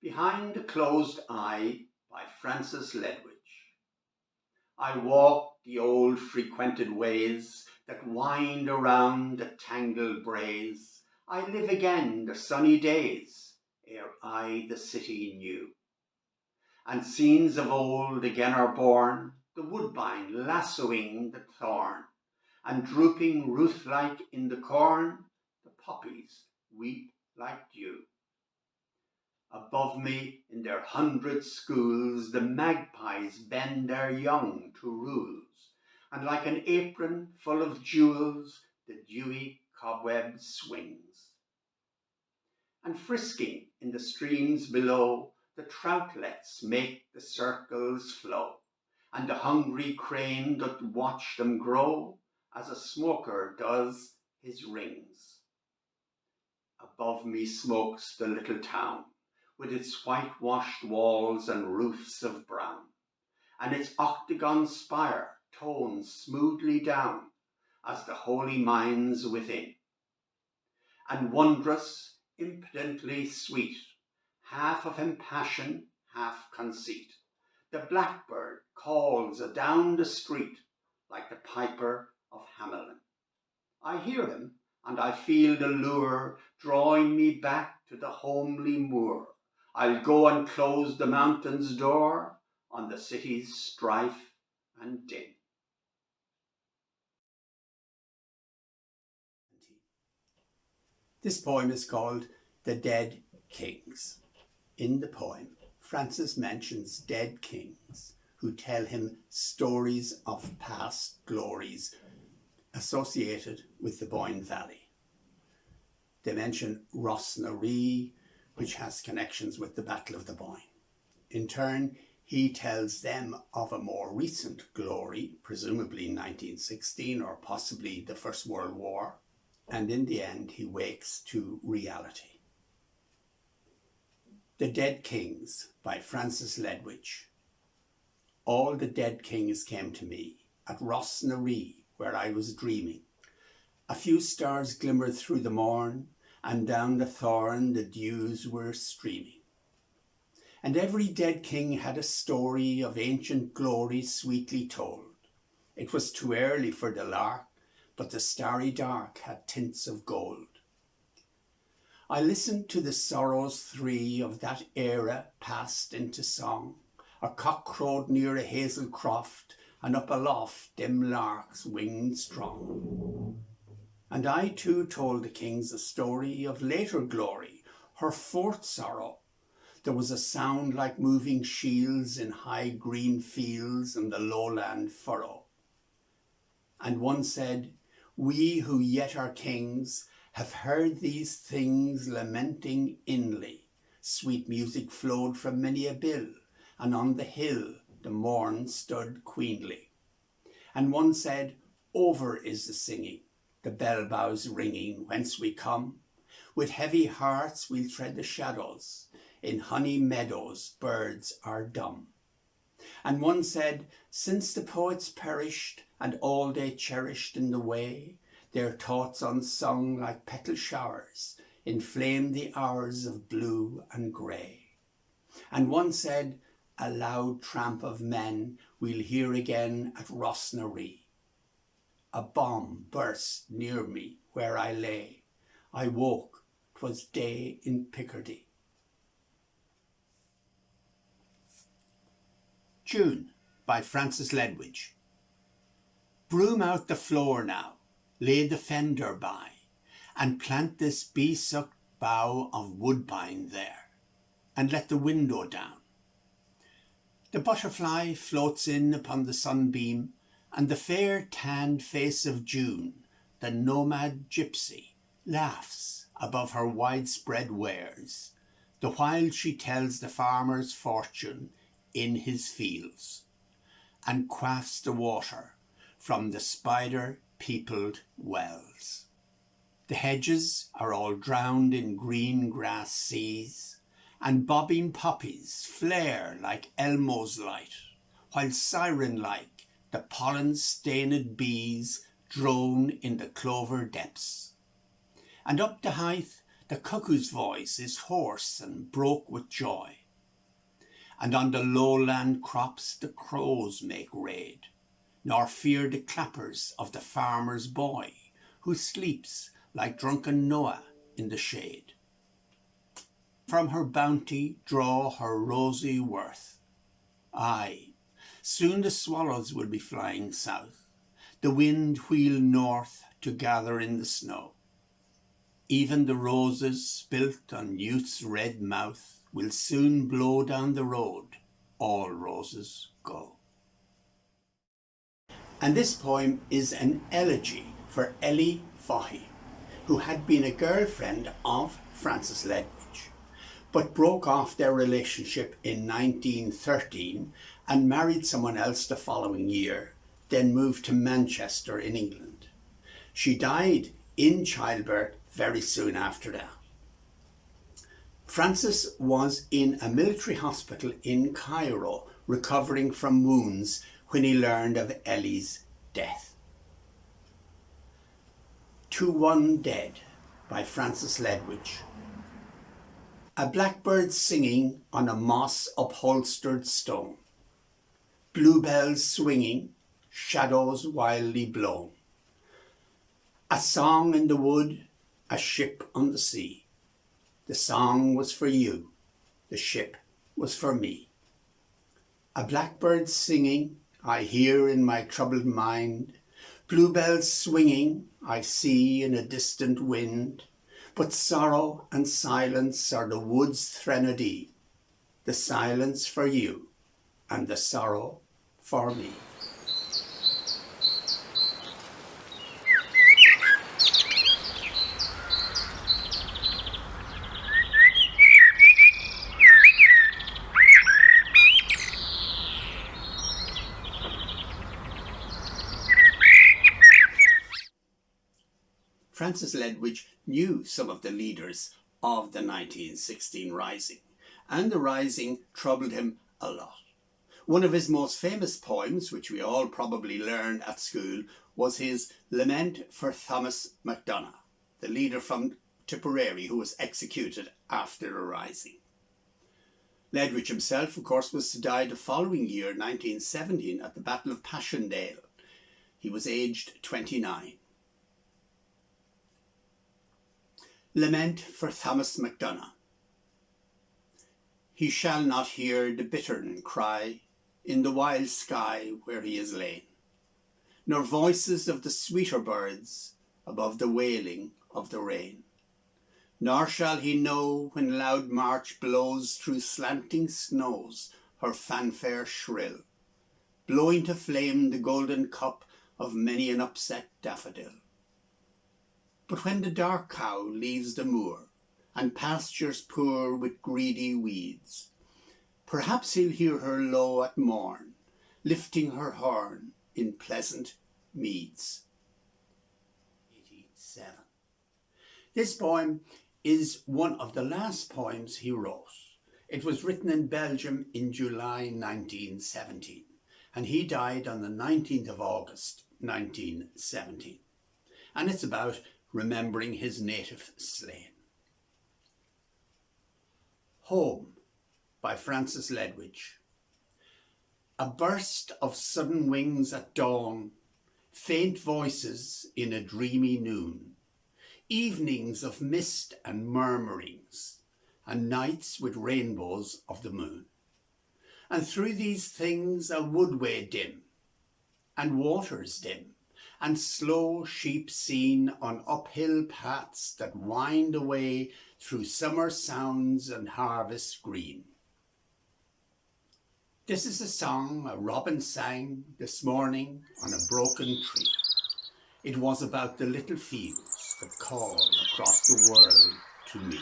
Behind a Closed Eye by Francis Ledwidge. I walk the old frequented ways that wind around the tangled braes. I live again the sunny days ere I the city knew. And scenes of old again are born, the woodbine lassoing the thorn, and drooping ruth-like in the corn, the poppies weep like dew. Above me in their 100 schools the magpies bend their young to rules, and like an apron full of jewels the dewy cobweb swings. And frisking in the streams below the troutlets make the circles flow, and the hungry crane doth watch them grow as a smoker does his rings. Above me smokes the little town, with its whitewashed walls and roofs of brown, and its octagon spire tones smoothly down as the holy minds within. And wondrous, impudently sweet, half of impassion, half conceit, the blackbird calls adown the street like the piper of Hamelin. I hear him, and I feel the lure drawing me back to the homely moor. I'll go and close the mountain's door on the city's strife and din. This poem is called The Dead Kings. In the poem, Francis mentions dead kings who tell him stories of past glories associated with the Boyne Valley. They mention Rosnaree, which has connections with the Battle of the Boyne. In turn, he tells them of a more recent glory, presumably 1916 or possibly the First World War, and in the end he wakes to reality. The Dead Kings by Francis Ledwidge. All the dead kings came to me at Rosnaree, where I was dreaming. A few stars glimmered through the morn, and down the thorn the dews were streaming. And every dead king had a story of ancient glory sweetly told. It was too early for the lark, but the starry dark had tints of gold. I listened to the sorrows three of that era passed into song. A cock crowed near a hazel croft, and up aloft dim larks winged strong. And I too told the kings a story of later glory, her fourth sorrow. There was a sound like moving shields in high green fields and the lowland furrow. And one said, we who yet are kings have heard these things lamenting inly. Sweet music flowed from many a bill, and on the hill the morn stood queenly. And one said, over is the singing, the bell boughs ringing whence we come. With heavy hearts we'll tread the shadows, in honey meadows birds are dumb. And one said, since the poets perished, and all they cherished in the way, their thoughts unsung like petal showers inflame the hours of blue and grey. And one said, a loud tramp of men we'll hear again at Rosnaree. A bomb burst near me where I lay. I woke, 'twas day in Picardy. June by Francis Ledwidge. Broom out the floor now, lay the fender by, and plant this bee-sucked bough of woodbine there, and let the window down. The butterfly floats in upon the sunbeam, and the fair tanned face of June, the nomad gypsy, laughs above her widespread wares, the while she tells the farmer's fortune in his fields, and quaffs the water from the spider-peopled wells. The hedges are all drowned in green grass seas, and bobbing poppies flare like Elmo's light, while siren-like the pollen-stained bees drone in the clover depths. And up the height the cuckoo's voice is hoarse and broke with joy, and on the lowland crops the crows make raid, nor fear the clappers of the farmer's boy, who sleeps like drunken Noah in the shade. From her bounty draw her rosy worth. Aye, soon the swallows will be flying south, the wind wheel north to gather in the snow. Even the roses spilt on youth's red mouth will soon blow down the road, all roses go. And this poem is an elegy for Ellie Fahy, who had been a girlfriend of Francis Ledwidge, but broke off their relationship in 1913 and married someone else the following year, then moved to Manchester in England. She died in childbirth very soon after that. Francis was in a military hospital in Cairo recovering from wounds when he learned of Ellie's death. To One Dead by Francis Ledwidge. A blackbird singing on a moss-upholstered stone, bluebells swinging, shadows wildly blown. A song in the wood, a ship on the sea. The song was for you, the ship was for me. A blackbird singing, I hear in my troubled mind. Bluebells swinging, I see in a distant wind. But sorrow and silence are the wood's threnody. The silence for you, and the sorrow for me. Francis Ledwidge knew some of the leaders of the 1916 Rising, and the Rising troubled him a lot. One of his most famous poems, which we all probably learned at school, was his Lament for Thomas MacDonagh, the leader from Tipperary who was executed after the Rising. Ledwidge himself, of course, was to die the following year, 1917, at the Battle of Passchendaele. He was aged 29. Lament for Thomas MacDonagh. He shall not hear the bittern cry in the wild sky where he is lain, nor voices of the sweeter birds above the wailing of the rain. Nor shall he know when loud March blows through slanting snows her fanfare shrill, blowing to flame the golden cup of many an upset daffodil. But when the dark cow leaves the moor and pastures poor with greedy weeds, perhaps he'll hear her low at morn, lifting her horn in pleasant meads. 87. This poem is one of the last poems he wrote. It was written in Belgium in July 1917, and he died on the 19th of August 1917. And it's about remembering his native slain. Home by Francis Ledwidge. A burst of sudden wings at dawn, faint voices in a dreamy noon, evenings of mist and murmurings, and nights with rainbows of the moon. And through these things a woodway dim, and waters dim, and slow sheep seen on uphill paths that wind away through summer sounds and harvest green. This is a song a robin sang this morning on a broken tree. It was about the little fields that call across the world to me.